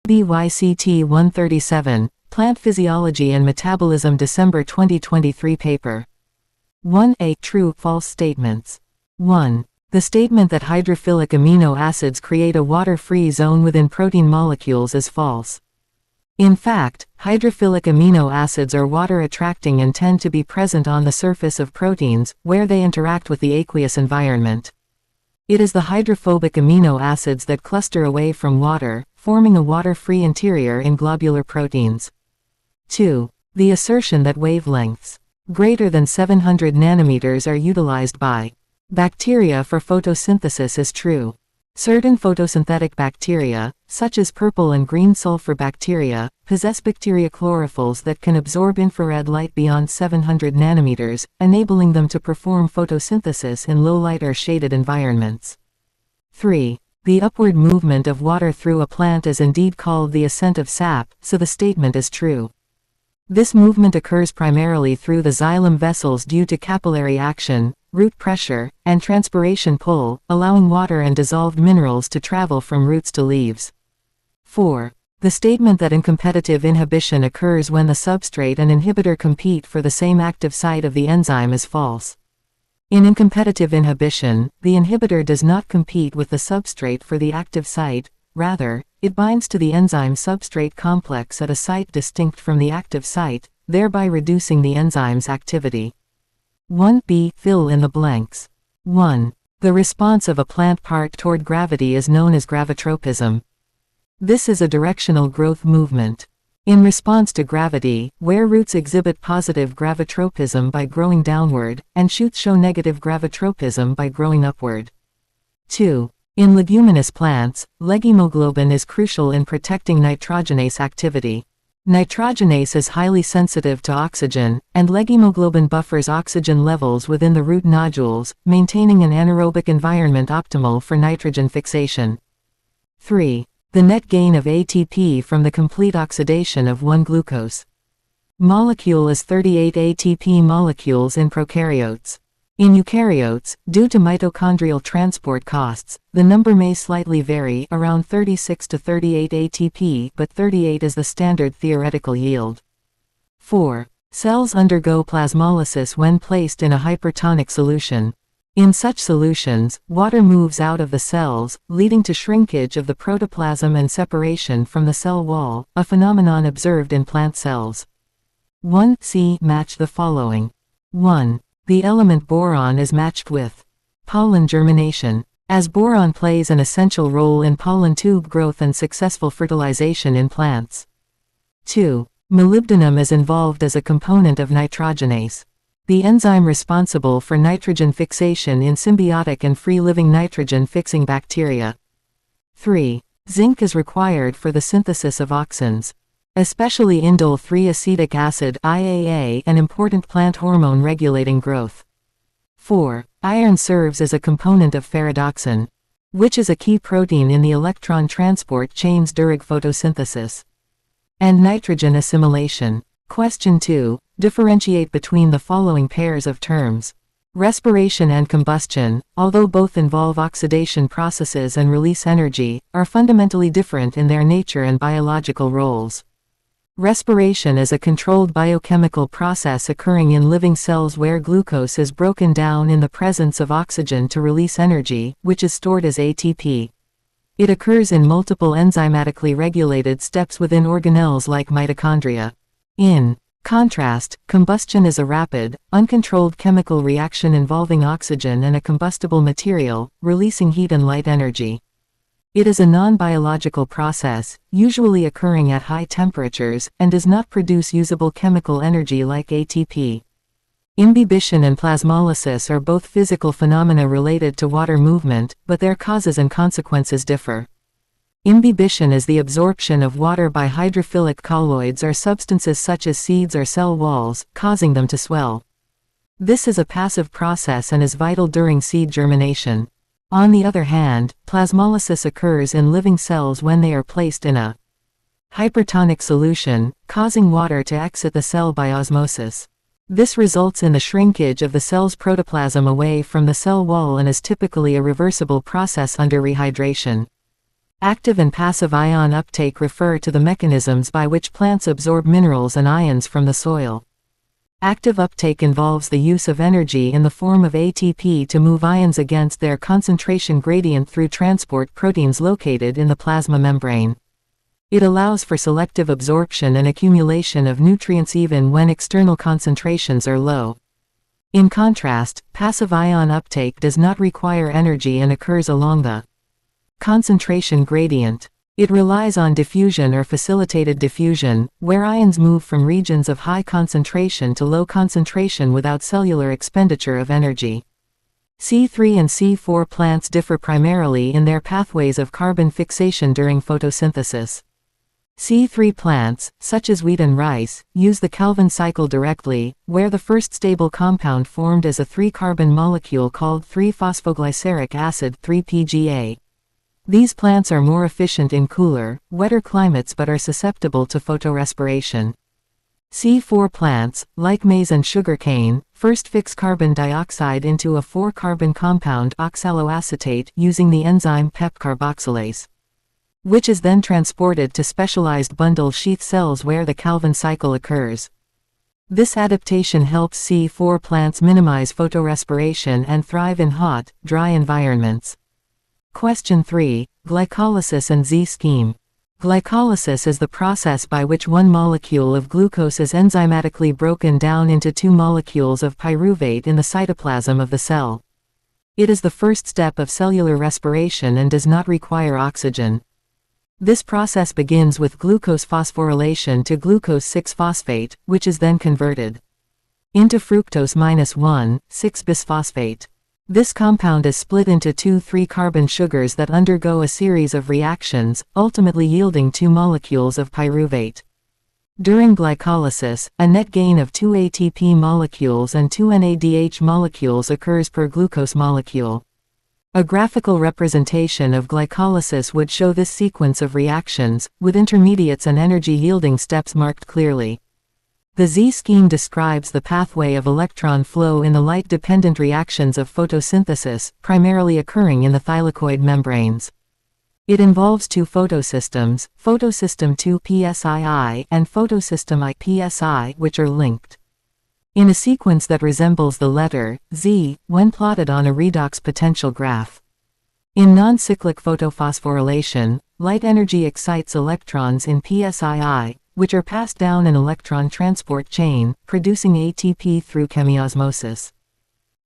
BBYCT 137, Plant Physiology and Metabolism December 2023 paper. 1a. True-false statements. 1. The statement that hydrophilic amino acids create a water-free zone within protein molecules is false. In fact, hydrophilic amino acids are water-attracting and tend to be present on the surface of proteins, where they interact with the aqueous environment. It is the hydrophobic amino acids that cluster away from water, forming a water-free interior in globular proteins. 2. The assertion that wavelengths greater than 700 nanometers are utilized by bacteria for photosynthesis is true. Certain photosynthetic bacteria, such as purple and green sulfur bacteria, possess bacteria chlorophylls that can absorb infrared light beyond 700 nanometers, enabling them to perform photosynthesis in low light or shaded environments. 3. The upward movement of water through a plant is indeed called the ascent of sap, so the statement is true. This movement occurs primarily through the xylem vessels due to capillary action, root pressure, and transpiration pull, allowing water and dissolved minerals to travel from roots to leaves. 4. The statement that incompetitive inhibition occurs when the substrate and inhibitor compete for the same active site of the enzyme is false. In incompetitive inhibition, the inhibitor does not compete with the substrate for the active site, rather, it binds to the enzyme-substrate complex at a site distinct from the active site, thereby reducing the enzyme's activity. 1b. Fill in the blanks. 1. The response of a plant part toward gravity is known as gravitropism. This is a directional growth movement. In response to gravity, where roots exhibit positive gravitropism by growing downward, and shoots show negative gravitropism by growing upward. 2. In leguminous plants, leghemoglobin is crucial in protecting nitrogenase activity. Nitrogenase is highly sensitive to oxygen, and leghemoglobin buffers oxygen levels within the root nodules, maintaining an anaerobic environment optimal for nitrogen fixation. 3. The net gain of ATP from the complete oxidation of one glucose molecule is 38 ATP molecules in prokaryotes. In eukaryotes, due to mitochondrial transport costs, the number may slightly vary, around 36 to 38 ATP, but 38 is the standard theoretical yield. 4. Cells undergo plasmolysis when placed in a hypertonic solution. In such solutions, water moves out of the cells, leading to shrinkage of the protoplasm and separation from the cell wall, a phenomenon observed in plant cells. 1c. Match the following. 1. The element boron is matched with pollen germination, as boron plays an essential role in pollen tube growth and successful fertilization in plants. 2. Molybdenum is involved as a component of nitrogenase, the enzyme responsible for nitrogen fixation in symbiotic and free-living nitrogen-fixing bacteria. 3. Zinc is required for the synthesis of auxins, especially indole 3-acetic acid IAA, an important plant hormone regulating growth. 4. Iron serves as a component of ferredoxin, which is a key protein in the electron transport chains during photosynthesis and nitrogen assimilation. Question 2. Differentiate between the following pairs of terms. Respiration and combustion, although both involve oxidation processes and release energy, are fundamentally different in their nature and biological roles. Respiration is a controlled biochemical process occurring in living cells where glucose is broken down in the presence of oxygen to release energy, which is stored as ATP. It occurs in multiple enzymatically regulated steps within organelles like mitochondria. In contrast, combustion is a rapid, uncontrolled chemical reaction involving oxygen and a combustible material, releasing heat and light energy. It is a non-biological process, usually occurring at high temperatures, and does not produce usable chemical energy like ATP. Imbibition and plasmolysis are both physical phenomena related to water movement, but their causes and consequences differ. Imbibition is the absorption of water by hydrophilic colloids or substances such as seeds or cell walls, causing them to swell. This is a passive process and is vital during seed germination. On the other hand, plasmolysis occurs in living cells when they are placed in a hypertonic solution, causing water to exit the cell by osmosis. This results in the shrinkage of the cell's protoplasm away from the cell wall and is typically a reversible process under rehydration. Active and passive ion uptake refer to the mechanisms by which plants absorb minerals and ions from the soil. Active uptake involves the use of energy in the form of ATP to move ions against their concentration gradient through transport proteins located in the plasma membrane. It allows for selective absorption and accumulation of nutrients even when external concentrations are low. In contrast, passive ion uptake does not require energy and occurs along the concentration gradient. It relies on diffusion or facilitated diffusion, where ions move from regions of high concentration to low concentration without cellular expenditure of energy. C3 and C4 plants differ primarily in their pathways of carbon fixation during photosynthesis. C3 plants, such as wheat and rice, use the Calvin cycle directly, where the first stable compound formed as a 3-carbon molecule called 3-phosphoglyceric acid 3-PGA. These plants are more efficient in cooler, wetter climates but are susceptible to photorespiration. C4 plants, like maize and sugarcane, first fix carbon dioxide into a 4-carbon compound oxaloacetate using the enzyme PEP carboxylase, which is then transported to specialized bundle sheath cells where the Calvin cycle occurs. This adaptation helps C4 plants minimize photorespiration and thrive in hot, dry environments. Question 3. Glycolysis and Z-scheme. Glycolysis is the process by which one molecule of glucose is enzymatically broken down into 2 molecules of pyruvate in the cytoplasm of the cell. It is the first step of cellular respiration and does not require oxygen. This process begins with glucose phosphorylation to glucose 6-phosphate, which is then converted into fructose-1,6-bisphosphate. This compound is split into 2 3-carbon sugars that undergo a series of reactions, ultimately yielding 2 molecules of pyruvate. During glycolysis, a net gain of 2 ATP molecules and 2 NADH molecules occurs per glucose molecule. A graphical representation of glycolysis would show this sequence of reactions, with intermediates and energy-yielding steps marked clearly. The Z-scheme describes the pathway of electron flow in the light-dependent reactions of photosynthesis, primarily occurring in the thylakoid membranes. It involves 2 photosystems, photosystem 2 PSII and photosystem I PSI, which are linked in a sequence that resembles the letter Z when plotted on a redox potential graph. In non-cyclic photophosphorylation, light energy excites electrons in PSII, which are passed down an electron transport chain, producing ATP through chemiosmosis.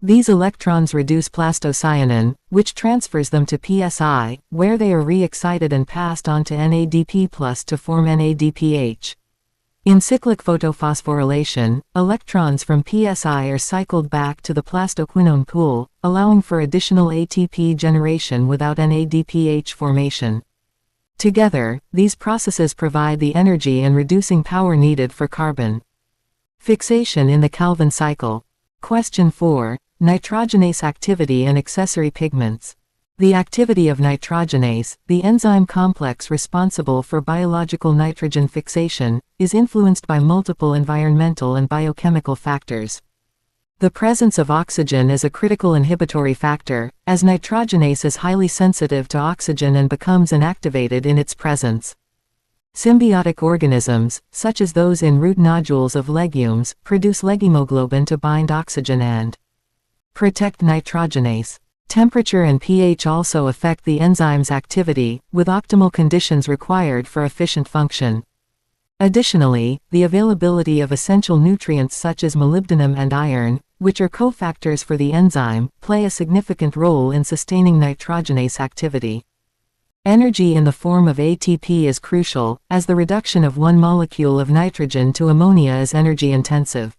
These electrons reduce plastocyanin, which transfers them to PSI, where they are re-excited and passed on to NADP+ to form NADPH. In cyclic photophosphorylation, electrons from PSI are cycled back to the plastoquinone pool, allowing for additional ATP generation without NADPH formation. Together, these processes provide the energy and reducing power needed for carbon fixation in the Calvin cycle. Question 4. Nitrogenase activity and accessory pigments. The activity of nitrogenase, the enzyme complex responsible for biological nitrogen fixation, is influenced by multiple environmental and biochemical factors. The presence of oxygen is a critical inhibitory factor, as nitrogenase is highly sensitive to oxygen and becomes inactivated in its presence. Symbiotic organisms, such as those in root nodules of legumes, produce leghemoglobin to bind oxygen and protect nitrogenase. Temperature and pH also affect the enzyme's activity, with optimal conditions required for efficient function. Additionally, the availability of essential nutrients such as molybdenum and iron, which are cofactors for the enzyme, play a significant role in sustaining nitrogenase activity. Energy in the form of ATP is crucial, as the reduction of one molecule of nitrogen to ammonia is energy-intensive.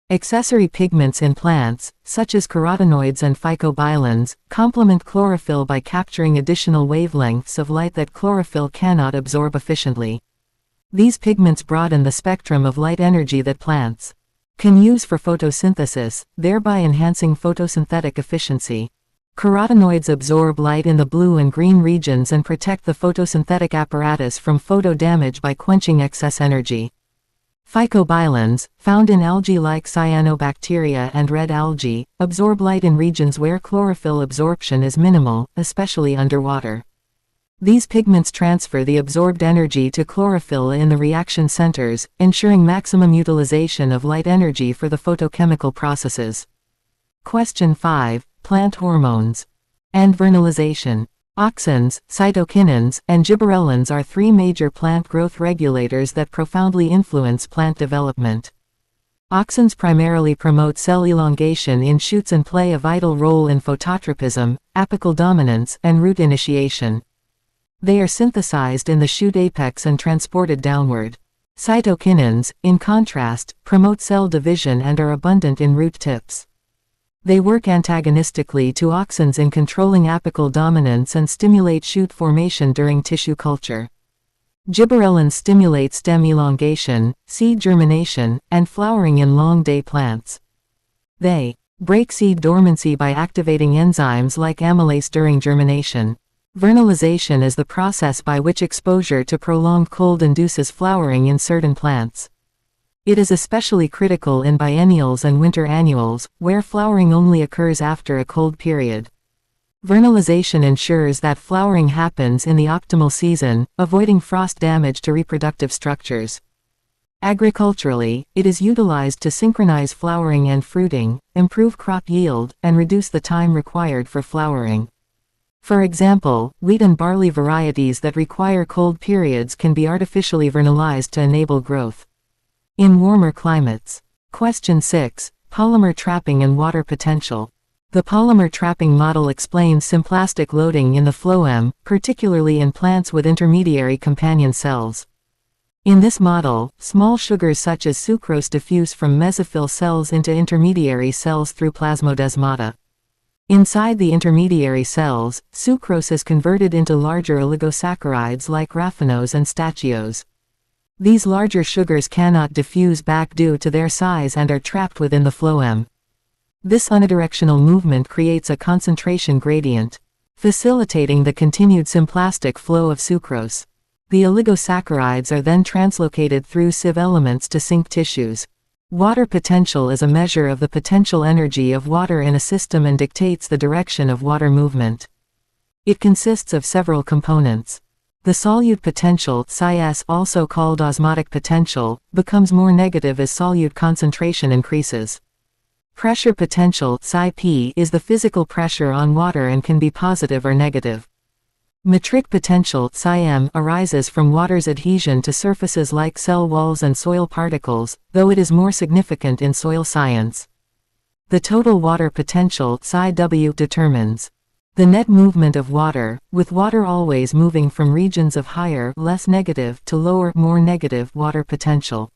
Accessory pigments in plants, such as carotenoids and phycobilins, complement chlorophyll by capturing additional wavelengths of light that chlorophyll cannot absorb efficiently. These pigments broaden the spectrum of light energy that plants can use for photosynthesis, thereby enhancing photosynthetic efficiency. Carotenoids absorb light in the blue and green regions and protect the photosynthetic apparatus from photo damage by quenching excess energy. Phycobilins, found in algae like cyanobacteria and red algae, absorb light in regions where chlorophyll absorption is minimal, especially underwater. These pigments transfer the absorbed energy to chlorophyll in the reaction centers, ensuring maximum utilization of light energy for the photochemical processes. Question 5. Plant hormones and vernalization. Auxins, cytokinins, and gibberellins are three major plant growth regulators that profoundly influence plant development. Auxins primarily promote cell elongation in shoots and play a vital role in phototropism, apical dominance, and root initiation. They are synthesized in the shoot apex and transported downward. Cytokinins, in contrast, promote cell division and are abundant in root tips. They work antagonistically to auxins in controlling apical dominance and stimulate shoot formation during tissue culture. Gibberellins stimulate stem elongation, seed germination, and flowering in long-day plants. They break seed dormancy by activating enzymes like amylase during germination. Vernalization is the process by which exposure to prolonged cold induces flowering in certain plants. It is especially critical in biennials and winter annuals, where flowering only occurs after a cold period. Vernalization ensures that flowering happens in the optimal season, avoiding frost damage to reproductive structures. Agriculturally, it is utilized to synchronize flowering and fruiting, improve crop yield, and reduce the time required for flowering. For example, wheat and barley varieties that require cold periods can be artificially vernalized to enable growth. In warmer climates. Question 6. Polymer trapping and water potential. The polymer trapping model explains symplastic loading in the phloem, particularly in plants with intermediary companion cells. In this model, small sugars such as sucrose diffuse from mesophyll cells into intermediary cells through plasmodesmata. Inside the intermediary cells, sucrose is converted into larger oligosaccharides like raffinose and stachyose. These larger sugars cannot diffuse back due to their size and are trapped within the phloem. This unidirectional movement creates a concentration gradient, facilitating the continued symplastic flow of sucrose. The oligosaccharides are then translocated through sieve elements to sink tissues. Water potential is a measure of the potential energy of water in a system and dictates the direction of water movement. It consists of several components. The solute potential, Psi-S, also called osmotic potential, becomes more negative as solute concentration increases. Pressure potential, Psi-P, is the physical pressure on water and can be positive or negative. Metric potential, Psi-M, arises from water's adhesion to surfaces like cell walls and soil particles, though it is more significant in soil science. The total water potential, Psi-W, determines the net movement of water, with water always moving from regions of higher, less negative, to lower, more negative, water potential.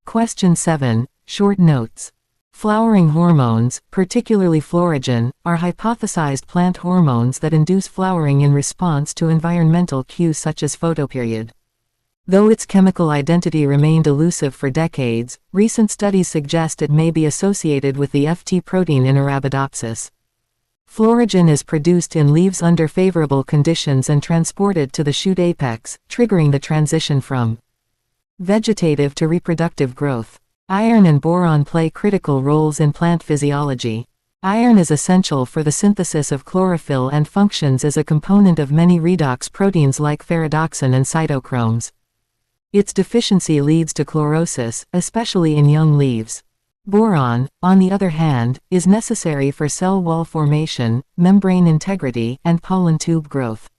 Question 7. Short notes. Flowering hormones, particularly florigen, are hypothesized plant hormones that induce flowering in response to environmental cues such as photoperiod. Though its chemical identity remained elusive for decades, recent studies suggest it may be associated with the FT protein in Arabidopsis. Florigen is produced in leaves under favorable conditions and transported to the shoot apex, triggering the transition from vegetative to reproductive growth. Iron and boron play critical roles in plant physiology. Iron is essential for the synthesis of chlorophyll and functions as a component of many redox proteins like ferredoxin and cytochromes. Its deficiency leads to chlorosis, especially in young leaves. Boron, on the other hand, is necessary for cell wall formation, membrane integrity, and pollen tube growth.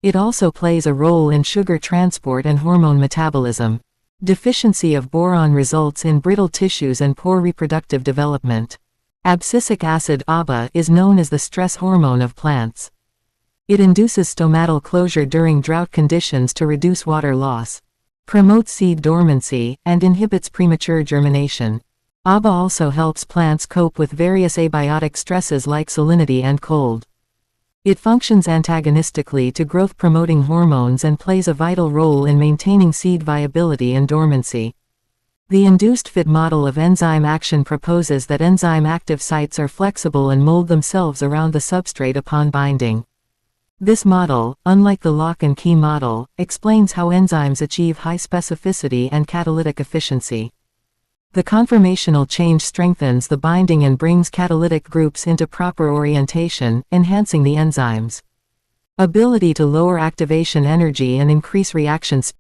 It also plays a role in sugar transport and hormone metabolism. Deficiency of boron results in brittle tissues and poor reproductive development. Abscisic acid (ABA) is known as the stress hormone of plants. It induces stomatal closure during drought conditions to reduce water loss, promotes seed dormancy, and inhibits premature germination. ABA also helps plants cope with various abiotic stresses like salinity and cold. It functions antagonistically to growth-promoting hormones and plays a vital role in maintaining seed viability and dormancy. The induced fit model of enzyme action proposes that enzyme active sites are flexible and mold themselves around the substrate upon binding. This model, unlike the lock and key model, explains how enzymes achieve high specificity and catalytic efficiency. The conformational change strengthens the binding and brings catalytic groups into proper orientation, enhancing the enzymes. Ability to lower activation energy and increase reaction speed.